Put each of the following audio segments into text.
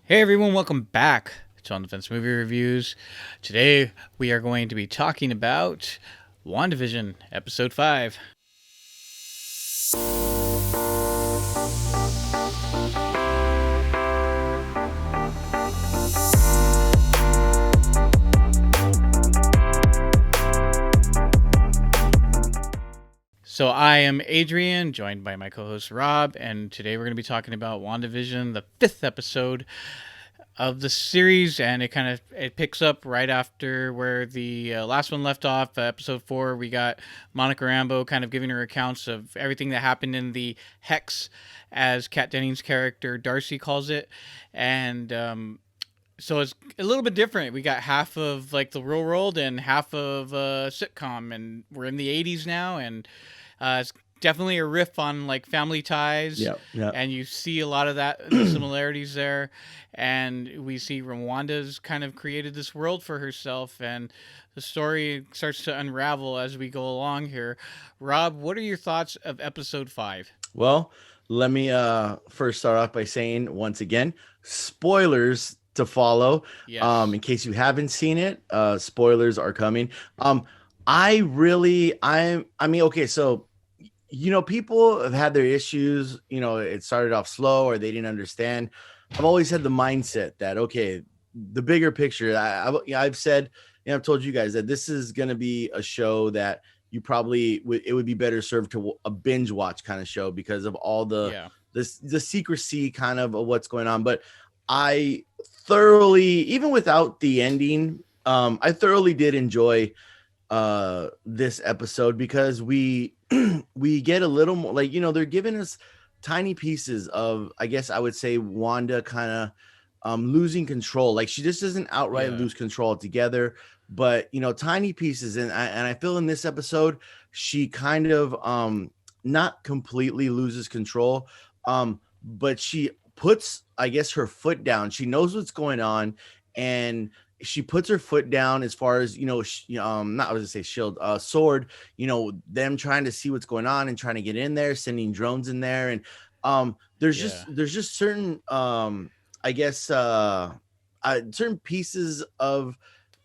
Hey everyone, welcome back to On the Fence Movie Reviews. Today we are going to be talking about WandaVision, Episode 5. So I am Adrian, joined by my co-host Rob, and today we're going to be talking about WandaVision, the 5th episode of the series, and it picks up right after where the last one left off. Episode 4, we got Monica Rambeau kind of giving her accounts of everything that happened in the Hex, as Kat Dennings' character Darcy calls it, and so it's a little bit different. We got half of like the real world and half of sitcom, and we're in the 80s now, and it's definitely a riff on like Family Ties, Yeah. and you see a lot of that the similarities there. And we see Rwanda's kind of created this world for herself, and the story starts to unravel as we go along here. Rob, what are your thoughts of episode 5? Well, let me first start off by saying once again, spoilers to follow. Yes. In case you haven't seen it, spoilers are coming. I mean, okay, so people have had their issues. It started off slow or they didn't understand. I've always had the mindset that okay, the bigger picture. I've said, I've told you guys that this is going to be a show that you probably it would be better served to a binge watch kind of show because of all Yeah. the secrecy kind of what's going on. But I thoroughly, even without the ending, I thoroughly did enjoy this episode because we we get a little more like they're giving us tiny pieces of, I guess I would say, Wanda kind of losing control. Like she just doesn't outright Yeah. lose control altogether, but tiny pieces. And I feel in this episode she kind of not completely loses control, but she puts, I guess, her foot down. She knows what's going on, and she puts her foot down as far as not, I was gonna say shield, sword, them trying to see what's going on and trying to get in there, sending drones in there. And Yeah. there's just certain I guess certain pieces of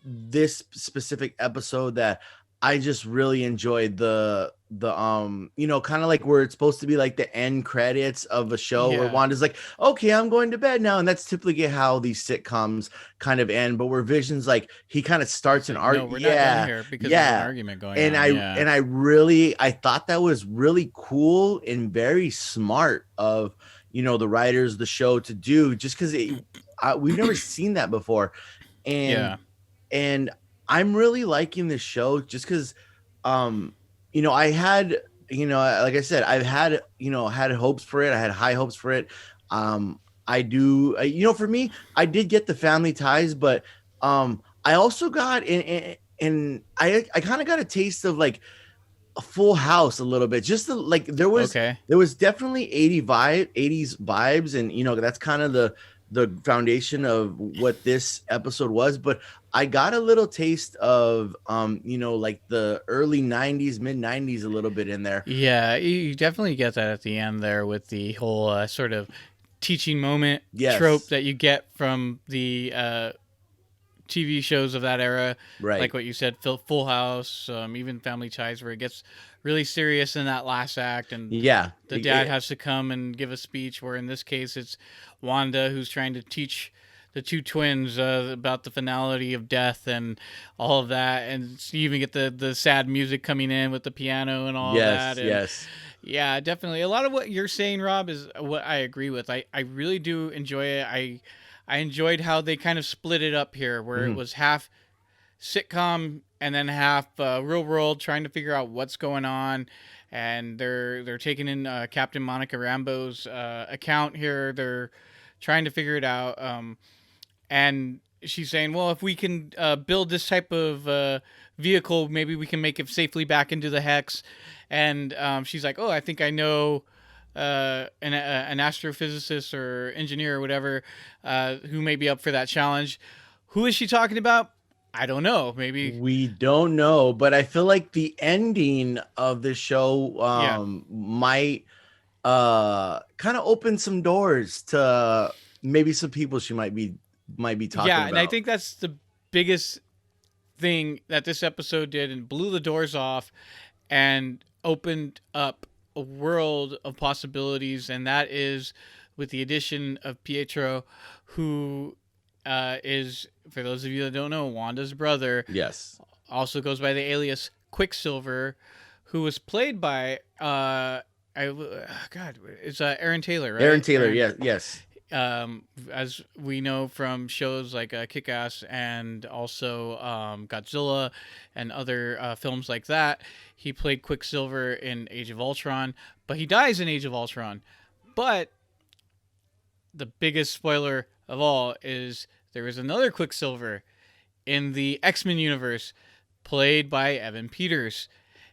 this specific episode that I just really enjoyed. The kind of like where it's supposed to be like the end credits of a show where Yeah. Wanda's like, okay, I'm going to bed now. And that's typically how these sitcoms kind of end. But where Vision's like, he kind of It's starts an like, no, art. we're not done Yeah. here because there's an Yeah. argument going And on. I Yeah. and I really I thought that was really cool and very smart of the writers of the show to do, just because we've never seen that before. And Yeah. and I'm really liking this show just because I had, like I said, I've had, had hopes for it. I had high hopes for it. I do, for me, I did get the Family Ties, but I also got and I kind of got a taste of like a Full House a little bit. Just like Okay. there was definitely 80s vibes, and that's kind of the foundation of what this episode was. But I got a little taste of like the early 90s, mid 90s a little bit in there. Yeah, you definitely get that at the end there with the whole sort of teaching moment trope Yes, that you get from the TV shows of that era, like right. what you said, Full House, even Family Ties, where it gets really serious in that last act, and Yeah. the dad has to come and give a speech. Where in this case, it's Wanda who's trying to teach the two twins about the finality of death and all of that, and you even get the sad music coming in with the piano and all of Yes, that, and yes. yeah, definitely. A lot of what you're saying, Rob, is what I agree with. I really do enjoy it. I enjoyed how they kind of split it up here, where it Mhm. was half sitcom and then half real world, trying to figure out what's going on. And they're taking in Captain Monica Rambeau's account here. They're trying to figure it out. And she's saying, well, if we can build this type of vehicle, maybe we can make it safely back into the hex. And she's like, oh, I think I know an astrophysicist or engineer or whatever who may be up for that challenge. Who is she talking about? I don't know. Maybe, We don't know, but I feel like the ending of the show yeah, might kind of open some doors to maybe some people she might be talking Yeah, and I about. think that's the biggest thing that this episode did and blew the doors off and opened up a world of possibilities, and that is with the addition of Pietro, who is, for those of you that don't know, Wanda's brother, Yes. also goes by the alias Quicksilver, who was played by God, it's Aaron Taylor, Aaron right? Taylor, yes, yes. As we know from shows like Kick-Ass and also Godzilla and other films like that. He played Quicksilver in Age of Ultron, but he dies in Age of Ultron. But the biggest spoiler of all is there is another Quicksilver in the X-Men universe played by Evan Peters.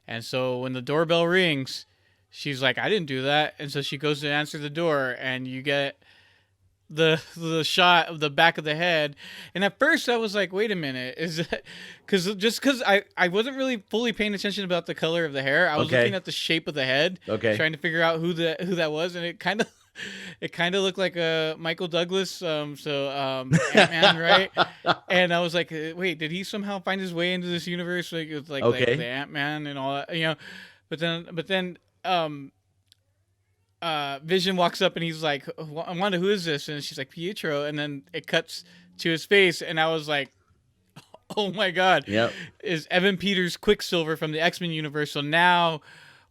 And so when the doorbell rings, she's like, I didn't do that. And so she goes to answer the door, and you get the shot of the back of the head. And at first I was like, wait a minute, is that because I wasn't really fully paying attention about the color of the hair. I was Okay. looking at the shape of the head, Okay. trying to figure out who that was, and it kind of looked like a Michael Douglas, Ant-Man, right? And I was like, wait, did he somehow find his way into this universe, like with like the Okay. Ant-Man and all that, but then Vision walks up and he's like, Wanda, who is this? And she's like, Pietro. And then it cuts to his face, and I was like, oh my God, Yep. is Evan Peters Quicksilver from the X-Men universe. So now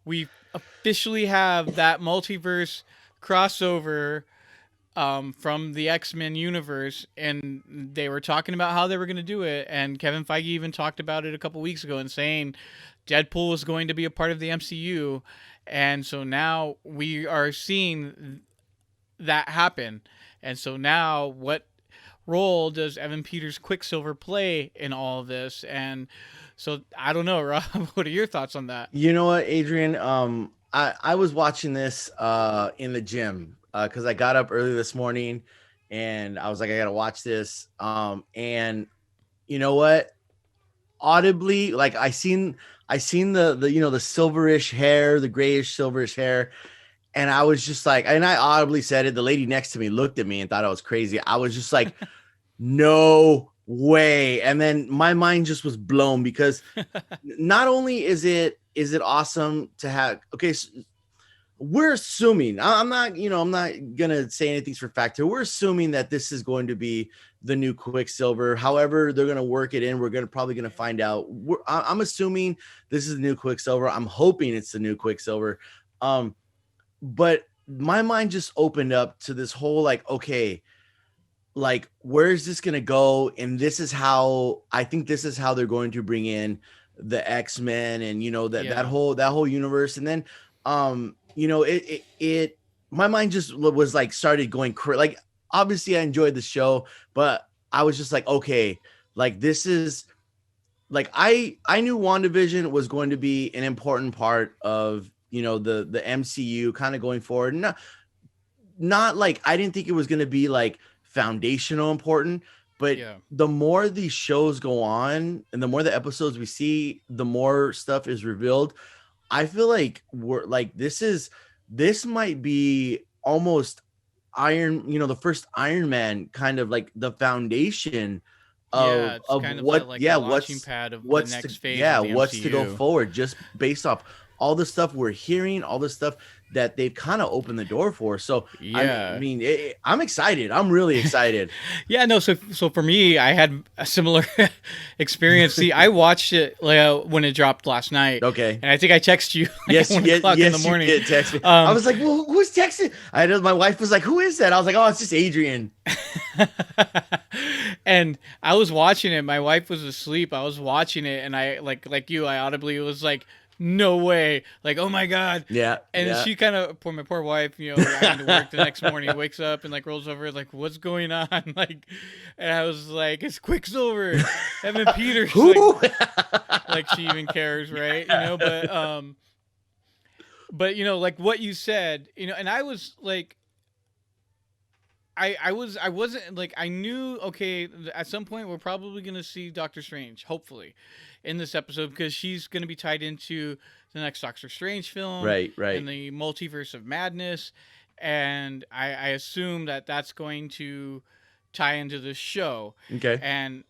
we officially have that multiverse crossover from the X-Men universe, and they were talking about how they were going to do it, and Kevin Feige even talked about it a couple weeks ago and saying Deadpool is going to be a part of the MCU, and so now we are seeing that happen. And so now what role does Evan Peters Quicksilver play in all of this? And so I don't know, Rob, what are your thoughts on that? You know what, Adrian? I was watching this in the gym because I got up early this morning and I was like, I gotta watch this. And you know what? Audibly, like I seen the the silverish hair, the grayish silverish hair, and I was just like, and I audibly said it. The lady next to me looked at me and thought I was crazy. I was just like, no way. And then my mind just was blown because not only is it awesome to have, okay, so we're assuming, I'm not, I'm not gonna say anything's for fact here. We're assuming that this is going to be the new Quicksilver. However, they're gonna work it in. We're probably gonna find out. I'm assuming this is the new Quicksilver. I'm hoping it's the new Quicksilver. But my mind just opened up to this whole, like, okay, like, where is this going to go? And this is how I think this is how they're going to bring in the X-Men and, that whole universe. And then, my mind just was like, started going like, obviously I enjoyed the show, but I was just like, okay, like, this is like, I knew WandaVision was going to be an important part of, the MCU kind of going forward. Not like, I didn't think it was going to be like foundational important, but Yeah. the more these shows go on and the more the episodes we see, the more stuff is revealed. I feel like we're like, this might be almost the first Iron Man, kind of like the foundation Yeah, of it's kind of what, like the yeah, launching pad of the next phase of the what's to go MCU. forward, just based off all the stuff we're hearing, all the stuff that they've kind of opened the door for. So Yeah. I'm excited. I'm really excited. Yeah, no, so for me, I had a similar experience. See, I watched it when it dropped last night, Okay. and I think I texted you like Yes, at 1 yes, o'clock in the yes, you morning. did text me. I was like, well, who's texting? I know, my wife was like, who is that? I was like, oh, it's just Adrian. And I was watching it. My wife was asleep. I was watching it, and I like you. I audibly was like, "No way!" Like, "Oh my God!" Yeah. And yeah. she kind of, my poor wife, having to work the next morning, wakes up and like rolls over, like, "What's going on?" Like, and I was like, "It's Quicksilver, Evan Peters." Who? Like she even cares, right? But like what you said, and I was like, I wasn't like, I knew, okay, at some point we're probably gonna see Doctor Strange, hopefully, in this episode, because she's gonna be tied into the next Doctor Strange film, Right, right. in the multiverse of madness, and I assume that that's going to tie into the show, Okay. and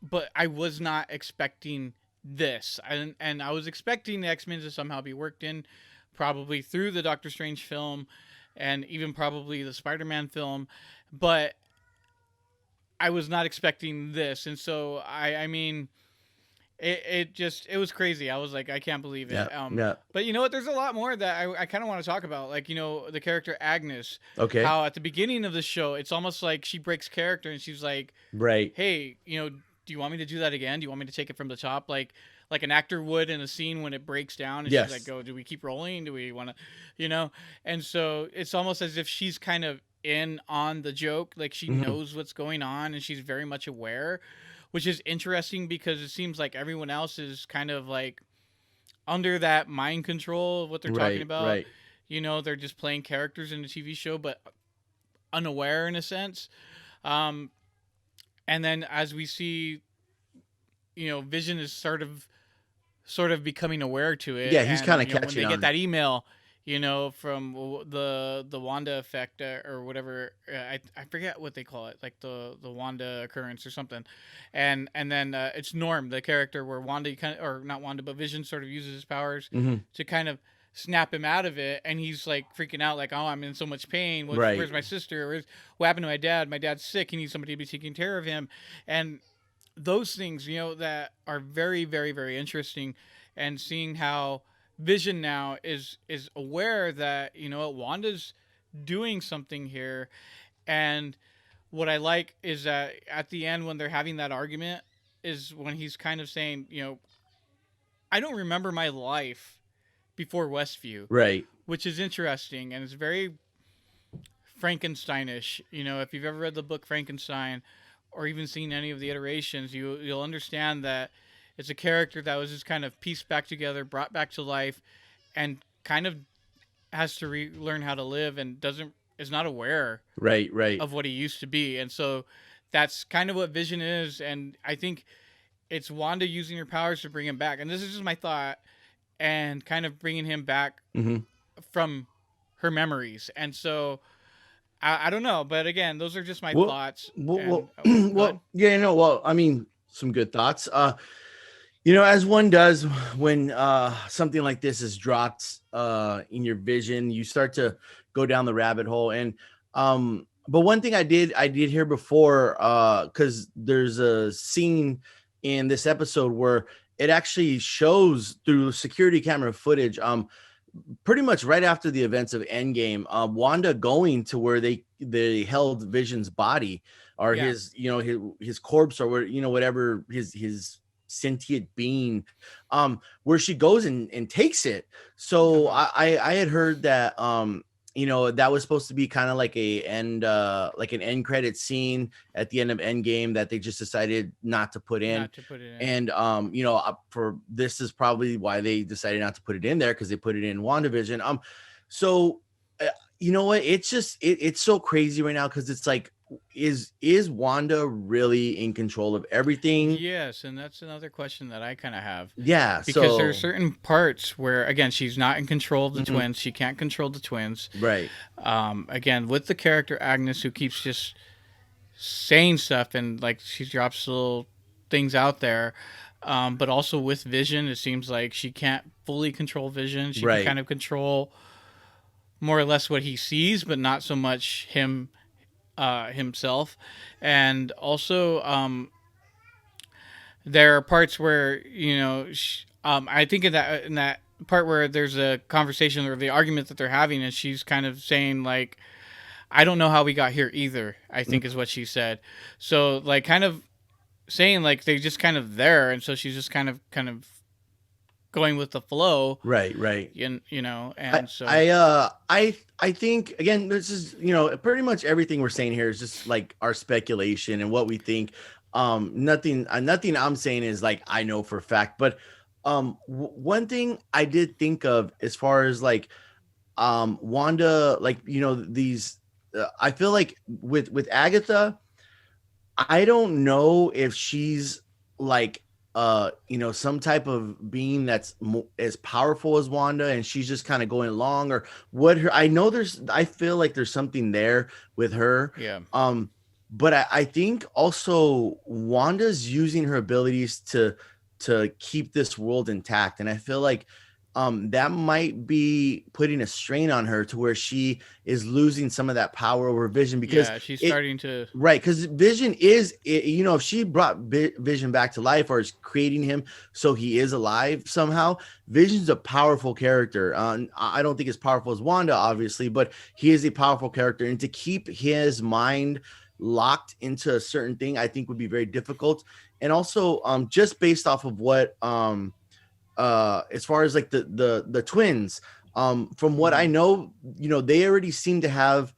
but I was not expecting this, and I was expecting the X-Men to somehow be worked in, probably through the Doctor Strange film, and even probably the Spider-Man film, but I was not expecting this, and so I mean, it was crazy. I was like, I can't believe Yeah. it. Yeah. But you know what? There's a lot more that I kind of want to talk about. Like, the character Agnes. Okay. How at the beginning of the show, it's almost like she breaks character and she's like, Right. "Hey, do you want me to do that again? Do you want me to take it from the top, like an actor would in a scene when it breaks down?" And she's like, Yes. "Go. Do we keep rolling? Do we want to, you know?" And so it's almost as if she's kind of in on the joke, like she Mhm. knows what's going on and she's very much aware, which is interesting because it seems like everyone else is kind of like under that mind control of what they're talking Right. about. Right. They're just playing characters in a TV show, but unaware in a sense. Um, and then as we see, Vision is sort of becoming aware to it, Yeah, he's kind and of when catching they get on. that email, from the Wanda effect, or whatever, I forget what they call it, like the Wanda occurrence or something, and then it's Norm, the character where Wanda kind of, or not Wanda, but Vision sort of uses his powers Hmm. to kind of snap him out of it, and he's like freaking out, like, oh, I'm in so much pain. Where's Right. my sister? What happened to my dad? My dad's sick. He needs somebody to be taking care of him, and those things, that are very, very, very interesting, and seeing how Vision now is aware that Wanda's doing something here, and what I like is that at the end when they're having that argument is when he's kind of saying, I don't remember my life before Westview, Right. which is interesting and it's very Frankensteinish. If you've ever read the book Frankenstein, or even seen any of the iterations, you'll understand that it's a character that was just kind of pieced back together, brought back to life, and kind of has to learn how to live, and doesn't is not aware Right. Right. of what he used to be, and so that's kind of what Vision is, and I think it's Wanda using her powers to bring him back, and this is just my thought, and kind of bringing him back Hmm. from her memories, and so I don't know, but again, those are just my Well, thoughts. And well, oh, well, go ahead. well, yeah, no, well, I mean, some good thoughts. As one does when something like this is dropped in your vision, you start to go down the rabbit hole. And but one thing I did hear before, because there's a scene in this episode where it actually shows through security camera footage, pretty much right after the events of Endgame, Wanda going to where they held Vision's body, or Yeah. his corpse, or whatever his sentient being, where she goes and takes it. So Uh-huh. I had heard that that was supposed to be kind of like like an end credit scene at the end of Endgame that they just decided not to put in. Not to put it in. And for this is probably why they decided not to put it in there, because they put it in WandaVision. So you know what? It's just it's so crazy right now, because it's like, is Wanda really in control of everything? Yes, and that's another question that I kind of have, Yeah. because there are So certain parts where, again, she's not in control of the mhm, twins. She can't control the twins. right, Again, with the character Agnes, who keeps just saying stuff, and like she drops little things out there. But also with Vision, it seems like she can't fully control Vision. She can right, kind of control more or less what he sees, but not so much himself. And also, there are parts where I think in that part where there's a conversation or the argument that they're having, and she's kind of saying like, "I don't know how we got here either." I think is what she said. So like, kind of saying like they just kind of there, and so she's just kind of going with the flow, right, right. I and so I uh I think, again, this is, pretty much everything we're saying here is just like our speculation and what we think. Nothing I'm saying is like I know for a fact, but one thing I did think of, as far as like Wanda, like, these I feel like with Agatha, I don't know if she's like some type of being that's as powerful as Wanda, and she's just kind of going along, or what her I know there's I feel like there's something there with her. Yeah. um but I think also Wanda's using her abilities to keep this world intact, and I feel like that might be putting a strain on her to where she is losing some of that power over Vision, because Yeah, she's it starting to. right, because Vision is, if she brought Vision back to life, or is creating him so he is alive somehow, Vision's a powerful character. I don't think as powerful as Wanda, obviously, but he is a powerful character, and to keep his mind locked into a certain thing, I think would be very difficult. And also, just based off of what as far as like the twins, from what I Mhm. know, they already seem to have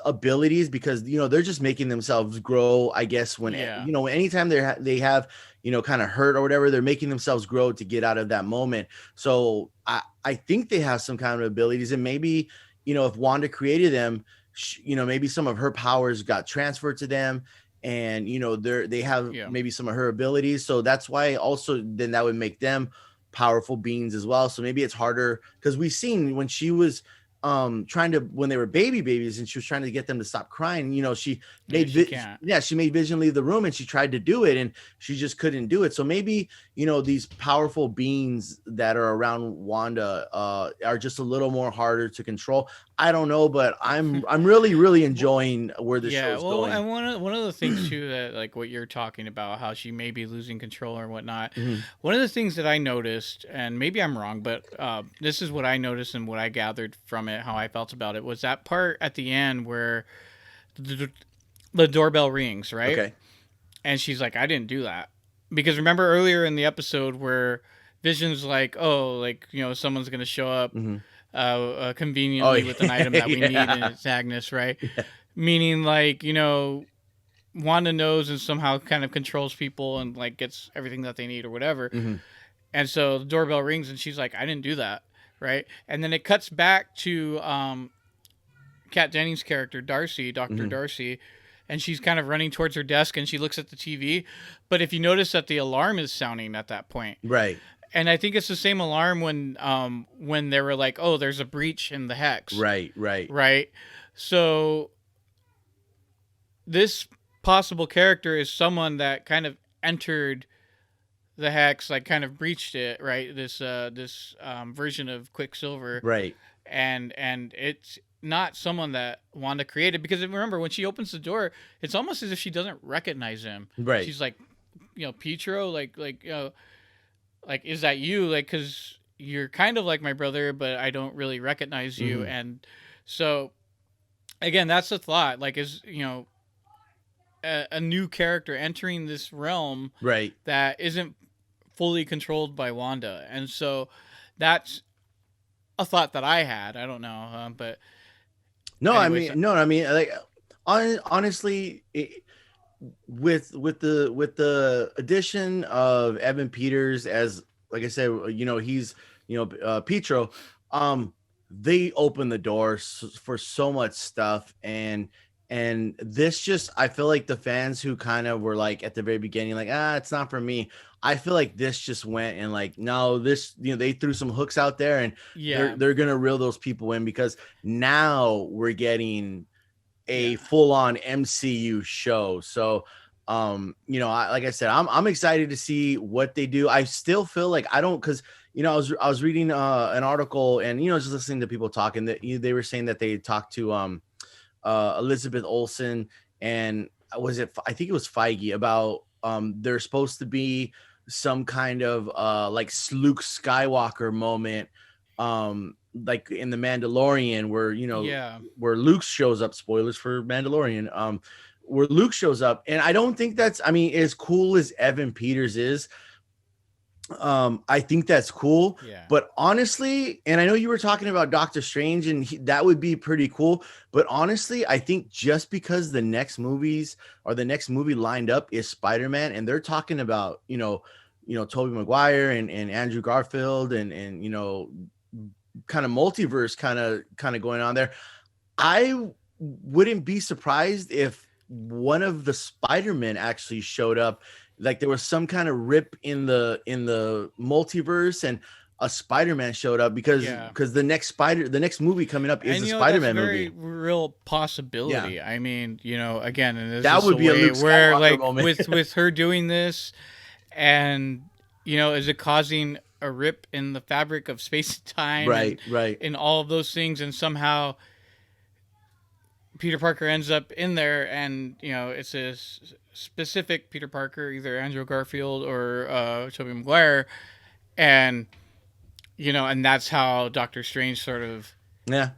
abilities, because they're just making themselves grow, I guess, when Yeah. anytime they have kind of hurt or whatever, they're making themselves grow to get out of that moment. So I think they have some kind of abilities, and maybe if Wanda created them, maybe some of her powers got transferred to them, and they have Yeah. maybe some of her abilities, so that's why also then that would make them powerful beings as well. So maybe it's harder, because we've seen when she was trying to, when they were babies, and she was trying to get them to stop crying, she Yeah, made she can't. she made Vision leave the room, and she tried to do it, and she just couldn't do it. So maybe these powerful beings that are around Wanda are just a little more harder to control. I don't know, but I'm really Well, enjoying where the show yeah, is well, going. and one of the things too that like what you're talking about, how she may be losing control or whatnot. Mhm. One of the things that I noticed, and maybe I'm wrong, but this is what I noticed and what I gathered from it, how I felt about it, was that part at the end where the, the doorbell rings, right? Okay. And she's like, "I didn't do that," because remember earlier in the episode where Vision's like, "Oh, like someone's gonna show up." Mhm. Oh, Conveniently with an item that we need, and yeah. it's Agnes, right? Yeah. Meaning, like, Wanda knows and somehow kind of controls people and like gets everything that they need or whatever. Mhm. And so the doorbell rings and she's like, I didn't do that. Right. And then it cuts back to Kat Dennings' character, Darcy, Dr. Mhm. Darcy. And she's kind of running towards her desk and she looks at the TV. But if you notice that the alarm is sounding at that point, Right. and I think it's the same alarm when they were like, oh, there's a breach in the hex, Right. Right. right? So this possible character is someone that kind of entered the hex, like kind of breached it, right? This version of Quicksilver, Right. and it's not someone that Wanda created, because remember when she opens the door, it's almost as if she doesn't recognize him. Right. She's like, Pietro, like is that you? Like, because you're kind of like my brother, but I don't really recognize you, Mhm. and so again, that's the thought. Like, is a new character entering this realm Right. that isn't fully controlled by Wanda, and so that's a thought that I had. I don't know, but No, I anyways, mean, no, I mean, like, honestly, with the addition of Evan Peters as, like I said, he's Pietro. They open the doors for so much stuff, and this just, I feel like the fans who kind of were like at the very beginning, like, it's not for me. I feel like this just went and like, no, this, they threw some hooks out there, and they're yeah, they're gonna reel those people in, because now we're getting yeah, a full-on MCU show. So like I said, I'm excited to see what they do. I still feel like I don't, because I was reading an article, and just listening to people talking, that they were saying that they talked to Elizabeth Olsen, and I think it was Feige, about there's supposed to be some kind of like Luke Skywalker moment, like in the Mandalorian, where yeah, where Luke shows up. Spoilers for Mandalorian. Where Luke shows up, and I don't think that's, I mean, as cool as Evan Peters is, I think that's cool. yeah, But honestly, and I know you were talking about Doctor Strange, and that would be pretty cool, but honestly, I think just because the next movie lined up is Spider-Man, and they're talking about Tobey Maguire and Andrew Garfield, and kind of multiverse kind of going on there. I wouldn't be surprised if one of the Spider-Men actually showed up like there was some kind of rip in the multiverse, and a Spider-Man showed up because Yeah. the next movie coming up is And a that's a Spider-Man very movie. real Yeah, possibility. I mean, again, and this that is would the be a way Luke where, Skywalker like, moment. with her doing this, and is it causing a rip in the fabric of space and time, and Right. in all of those things, and somehow Peter Parker ends up in there, and it's a specific Peter Parker, either Andrew Garfield or Tobey Maguire, and and that's how Doctor Strange sort of Yeah,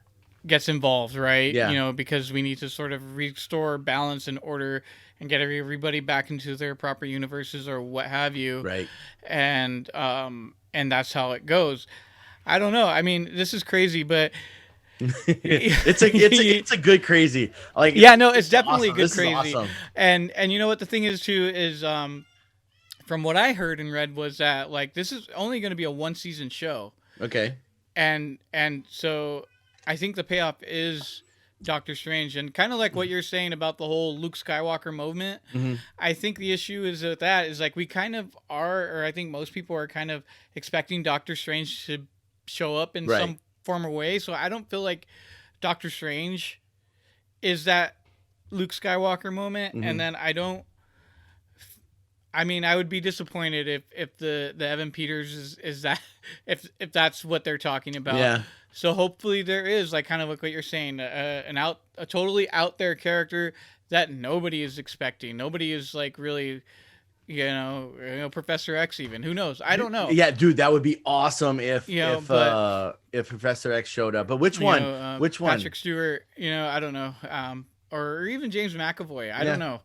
gets involved, right? yeah, Because we need to sort of restore balance and order and get everybody back into their proper universes or what have you, right. and that's how it goes. I don't know. I mean, this is crazy, but It's a good crazy. Like yeah, no, this it's is definitely awesome. good This is crazy, awesome. and you know what the thing is too is from what I heard and read was that like this is only going to be a 1 season show, Okay. and so I think the payoff is Doctor Strange, and kind of like what you're saying about the whole Luke Skywalker movement. Hmm. I think the issue is with that is like we kind of are, or I think most people are kind of expecting Doctor Strange to show up in Right. some form or way. So I don't feel like Doctor Strange is that Luke Skywalker moment, Hmm. and then I don't. I mean, I would be disappointed if the Evan Peters is that if that's what they're talking about. Yeah. So hopefully there is like kind of like what you're saying, a totally out there character that nobody is expecting. Nobody is like really, Professor X even. Who knows? I don't know. Yeah, dude, that would be awesome if But if Professor X showed up. But which one? Which one? Patrick Stewart. I don't know. Or even James McAvoy. I Yeah. don't know.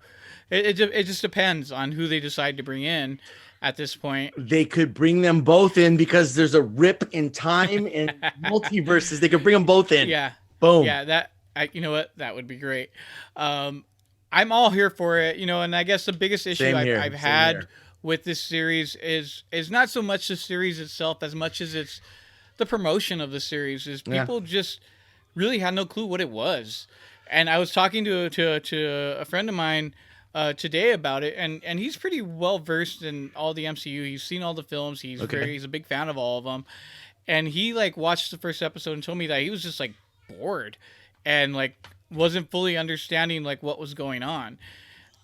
It just depends on who they decide to bring in at this point. They could bring them both in because there's a rip in time and multiverses. They could bring them both in. Yeah. Boom. Yeah, you know what? That would be great. I'm all here for it, and I guess the biggest issue Same here. I've Same had here. with this series is not so much the series itself as much as it's the promotion of the series. Is Yeah. people just really had no clue what it was, and I was talking to a friend of mine today about it, and he's pretty well versed in all the MCU. He's seen all the films. Okay. He's a big fan of all of them, and he like watched the first episode and told me that he was just like bored and like wasn't fully understanding like what was going on.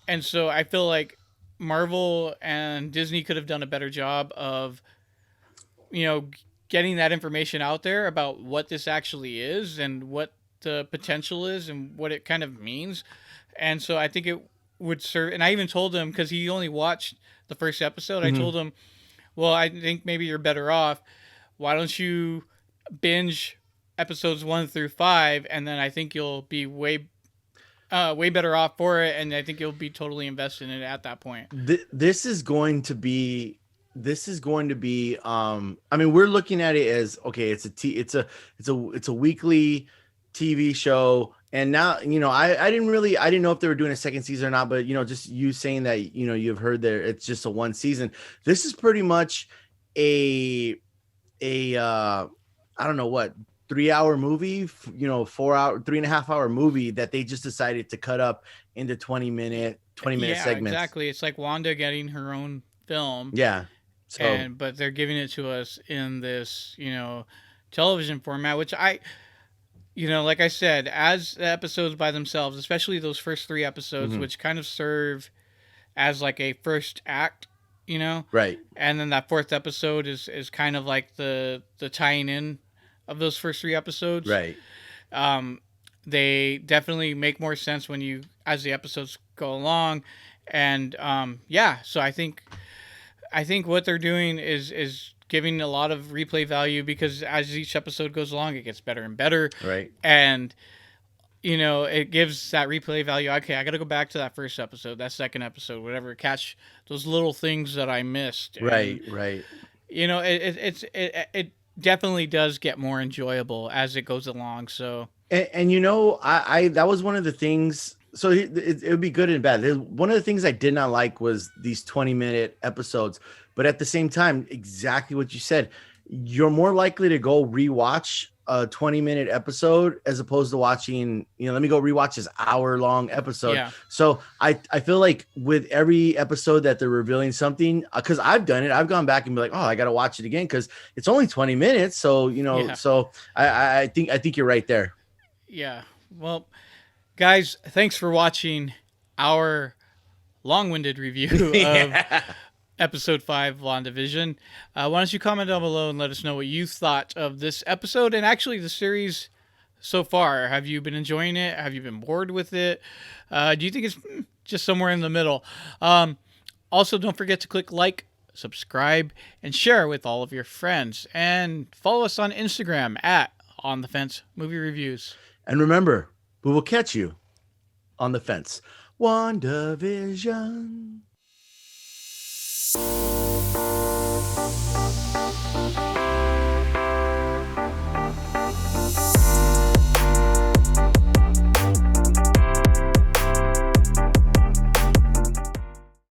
And so I feel like Marvel and Disney could have done a better job of getting that information out there about what this actually is and what the potential is and what it kind of means. And so I think it would serve, and I even told him because he only watched the first episode. I Mhm. told him, well, I think maybe you're better off. Why don't you binge episodes 1 through 5, and then I think you'll be way better off for it, and I think you'll be totally invested in it at that point. This is going to be. This is going to be. I mean, we're looking at it as okay. It's a weekly TV show. And now, I didn't know if they were doing a second season or not, but, just you saying that, you've heard there, it's just a 1 season. This is pretty much I don't know what, 3 hour movie, 4 hour, 3.5 hour movie that they just decided to cut up into 20-minute Yeah, segments. exactly. It's like Wanda getting her own film. Yeah. So, But they're giving it to us in this, television format, which like I said, as the episodes by themselves, especially those first 3 episodes, Mhm. which kind of serve as like a first act, right. and then that fourth episode is kind of like the tying in of those first 3 episodes. Right. They definitely make more sense as the episodes go along, and so I think what they're doing is giving a lot of replay value because as each episode goes along, it gets better and better. Right. And, it gives that replay value. Okay, I got to go back to that first episode, that second episode, whatever, catch those little things that I missed. Right. And, Right. it definitely does get more enjoyable as it goes along. So, And I that was one of the things. So it would be good and bad. One of the things I did not like was these 20-minute episodes. But at the same time, exactly what you said, you're more likely to go rewatch a 20-minute episode as opposed to watching, let me go rewatch this hour-long episode. Yeah. So I feel like with every episode that they're revealing something, because I've done it, I've gone back and be like, oh, I got to watch it again because it's only 20 minutes. So, Yeah. so I think you're right there. Yeah. Well, guys, thanks for watching our long-winded review of Yeah. episode 5 WandaVision. Why don't you comment down below and let us know what you thought of this episode and actually the series so far. Have you been enjoying it? Have you been bored with it? Do you think it's just somewhere in the middle? Also, don't forget to click like, subscribe, and share with all of your friends. And follow us on Instagram at On The Fence Movie Reviews. And remember, we will catch you on the fence. WandaVision.